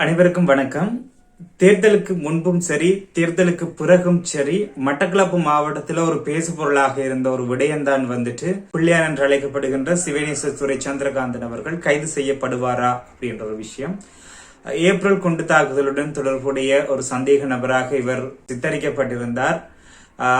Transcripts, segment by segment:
அனைவருக்கும் வணக்கம். தேர்தலுக்கு முன்பும் சரி, தேர்தலுக்கு பிறகும் சரி, மட்டக்களப்பு மாவட்டத்தில் ஒரு பேசு பொருளாக இருந்த ஒரு விடயம்தான் பிள்ளையான் என்று அழைக்கப்படுகின்ற சிவனேசத்துறை சந்திரகாந்தன் அவர்கள் கைது செய்யப்படுவாரா அப்படின்ற ஒரு விஷயம். ஏப்ரல் குண்டு தாக்குதலுடன் தொடர்புடைய ஒரு சந்தேக நபராக இவர் சித்தரிக்கப்பட்டிருந்தார்.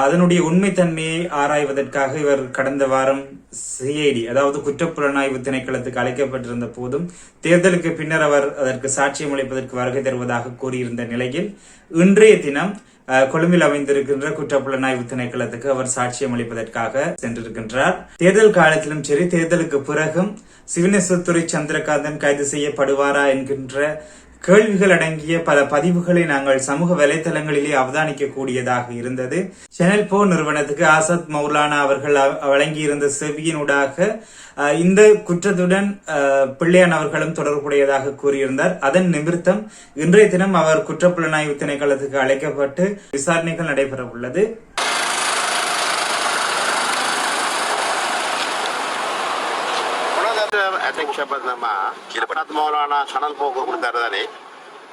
அதனுடைய உண்மைத்தன்மையை ஆராய்வதற்காக இவர் கடந்த வாரம் சிஐடி, அதாவது குற்றப்புலனாய்வு திணைக்களத்துக்கு அழைக்கப்பட்டிருந்த போதும் தேர்தலுக்கு பின்னர் அவர் அதற்கு சாட்சியம் அளிப்பதற்கு வருகை தருவதாக கூறியிருந்த நிலையில் இன்றைய தினம் கொழும்பில் அமைந்திருக்கின்ற குற்றப்புலனாய்வு திணைக்களத்துக்கு அவர் சாட்சியம் அளிப்பதற்காக சென்றிருக்கின்றார். தேர்தல் காலத்திலும் சரி, தேர்தலுக்கு பிறகும் சிவனேசத்துறை சந்திரகாந்தன் கைது செய்யப்படுவாரா என்கின்ற கேள்விகள் அடங்கிய பல பதிவுகளை நாங்கள் சமூக வலைதளங்களிலே அவதானிக்க கூடியதாக இருந்தது. சேனல் போ நிறுவனத்துக்கு ஆசாத் மௌலானா அவர்கள் வழங்கியிருந்த செவியினூடாக இந்த குற்றத்துடன் பிள்ளையான் அவர்களும் தொடர்புடையதாக கூறியிருந்தார். அதன் நிமித்தம் இன்றைய தினம் அவர் குற்றப்புலனாய்வு திணைக்களத்துக்கு அழைக்கப்பட்டு விசாரணைகள் நடைபெற உள்ளது.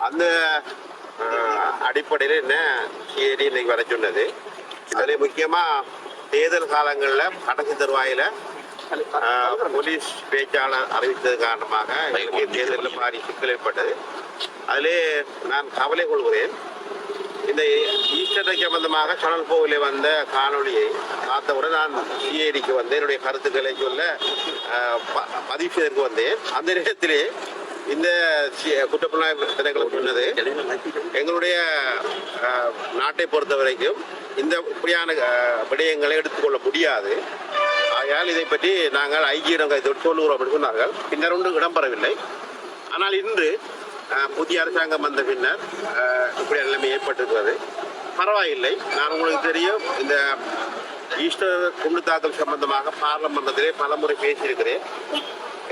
அந்த அடிப்படையில் என்ன சிஐடி இன்னைக்கு வர சொன்னது. அதுல முக்கியமா தேர்தல் காலங்களில் கடைசி தருவாயில போலீஸ் பேச்சாளர் அறிவித்தது காரணமாக தேர்தலில் பாரி சிக்கல் ஏற்பட்டது. அதிலே நான் கவலை கொள்கிறேன். இந்த ஈஸ்டர் சம்பந்தமாக சனல் போவிலே வந்த காணொலியை பார்த்தவுடன் நான் சிஐடிக்கு வந்து என்னுடைய கருத்துக்களை சொல்ல பதிவு செய்வதற்கு வந்தேன். அந்த நேரத்திலே இந்த குற்றப்புலனாய்வு திணைக்களம் சொன்னது, எங்களுடைய நாட்டை பொறுத்த வரைக்கும் இந்த இப்படியான விடயங்களை எடுத்துக்கொள்ள முடியாது, ஆகையால் இதை பற்றி நாங்கள் ஐஜியிடம் சொல்லுகிறோம் அப்படின்னு சொன்னார்கள். பின்னர் ஒன்று இடம்பெறவில்லை. ஆனால் இன்று புதிய அரசாங்கம் வந்த பின்னர் இப்படியான நிலைமை ஏற்பட்டிருக்கிறது. பரவாயில்லை. நான் உங்களுக்கு தெரியும், இந்த ஈஸ்டர் குண்டு தாக்கல் சம்பந்தமாக பார்லமெண்டத்திலே பலமுறை பேசியிருக்கிறேன்.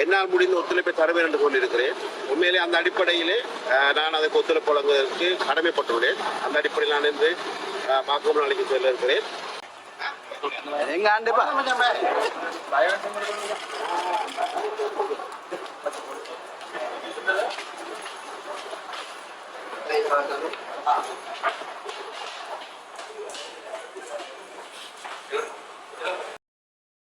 என்னால் முடிந்த ஒத்துழைப்பை தருவேன் என்று சொல்லியிருக்கிறேன். உண்மையிலே அந்த அடிப்படையிலே நான் அதுக்கு ஒத்துழைப்பு வழங்குவதற்கு கடமைப்பட்டுள்ளேன். அந்த அடிப்படையில் நான் இன்று வாக்குமூலம் அளிக்க சொல்ல இருக்கிறேன். எங்க ஆண்டுப்பா